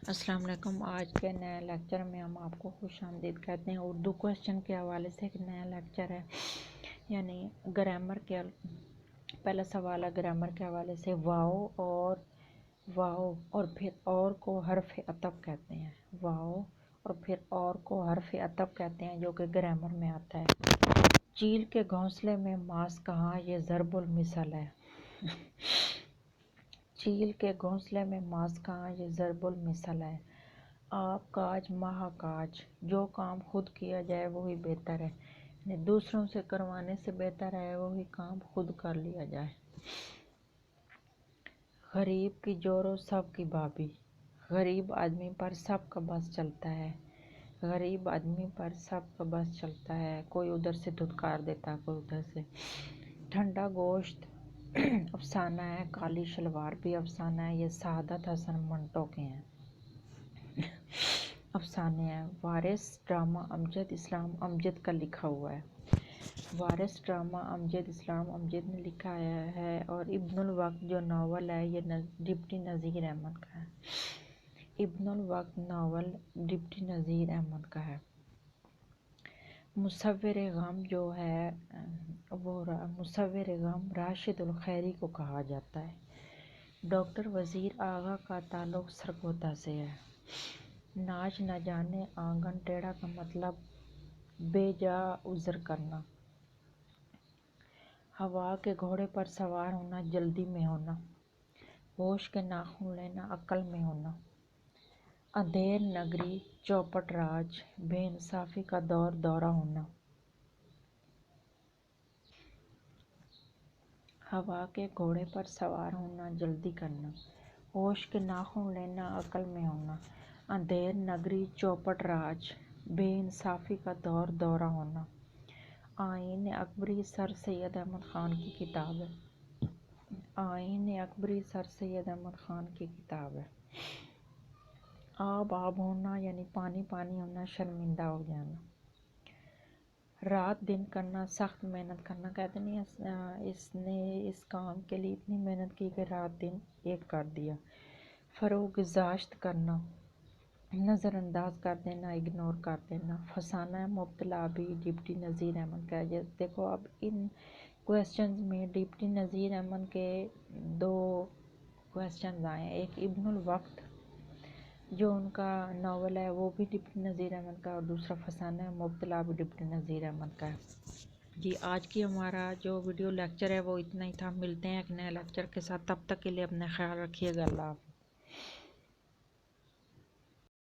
السلام علیکم۔ آج کے نئے لیکچر میں ہم آپ کو خوش آمدید کہتے ہیں۔ اردو کویسچن کے حوالے سے ایک نیا لیکچر ہے، یعنی گرامر کے پہلا سوال ہے گرامر کے حوالے سے۔ واؤ اور پھر اور کو حرف عطف کہتے ہیں۔ واؤ اور پھر اور کو حرف عطف کہتے ہیں، جو کہ گرامر میں آتا ہے۔ چیل کے گھونسلے میں ماس کہاں، یہ ضرب المثل ہے۔ چیل کے گھونسلے میں ماس کہاں، یہ ضرب المثل ہے۔ آپ کاج ماہ کاج، جو کام خود کیا جائے وہی بہتر ہے، یعنی دوسروں سے کروانے سے بہتر ہے وہی کام خود کر لیا جائے۔ غریب کی جورو سب کی بھابھی، غریب آدمی پر سب کا بس چلتا ہے۔ غریب آدمی پر سب کا بس چلتا ہے، کوئی ادھر سے دھتکار دیتا کوئی ادھر سے۔ ٹھنڈا گوشت افسانہ ہے، کالی شلوار بھی افسانہ ہے، یہ سعادت حسن منٹو کے ہیں افسانے ہیں۔ وارث ڈرامہ امجد اسلام امجد کا لکھا ہوا ہے۔ وارث ڈرامہ امجد اسلام امجد نے لکھا ہے، اور ابن الوقت جو ناول ہے یہ ڈپٹی نذیر احمد کا ہے۔ ابن الوقت ناول ڈپٹی نذیر احمد کا ہے۔ مصور غم جو ہے وہ مصور غم راشد الخیری کو کہا جاتا ہے۔ ڈاکٹر وزیر آغا کا تعلق سرگودا سے ہے۔ ناچ نہ جانے آنگن ٹیڑھا کا مطلب بے جا عذر کرنا۔ ہوا کے گھوڑے پر سوار ہونا جلدی میں ہونا۔ ہوش کے ناخن لینا عقل میں ہونا۔ اندھیر نگری چوپٹ راج، بے انصافی کا دور دورہ ہونا۔ ہوا کے گھوڑے پر سوار ہونا جلدی کرنا۔ ہوش کے ناخن لینا عقل میں ہونا۔ اندھیر نگری چوپٹ راج، بے انصافی کا دور دورہ ہونا۔ آئین اکبری سر سید احمد خان کی کتاب ہے۔ آئین اکبری سر سید احمد خان کی کتاب ہے۔ آب آب ہونا یعنی پانی پانی ہونا، شرمندہ ہو جانا۔ رات دن کرنا سخت محنت کرنا، کہتے نہیں اس نے اس کام کے لیے اتنی محنت کی کہ رات دن ایک کر دیا۔ فروگزاشت کرنا، نظر انداز کر دینا، اگنور کر دینا۔ فسانہ مبتلا بھی ڈپٹی نذیر احمد کا ہے۔ دیکھو اب ان کویسچنز میں ڈپٹی نذیر احمد کے دو کویسچنز آئے ہیں، ایک ابن الوقت جو ان کا ناول ہے وہ بھی ڈپٹی نذیر احمد کا، اور دوسرا فسانہ مبتلا بھی ڈپٹی نذیر احمد کا ہے۔ جی آج کی ہمارا جو ویڈیو لیکچر ہے وہ اتنا ہی تھا۔ ملتے ہیں ایک نئے لیکچر کے ساتھ، تب تک کے لیے اپنا خیال رکھیے گا۔ اللہ حافظ۔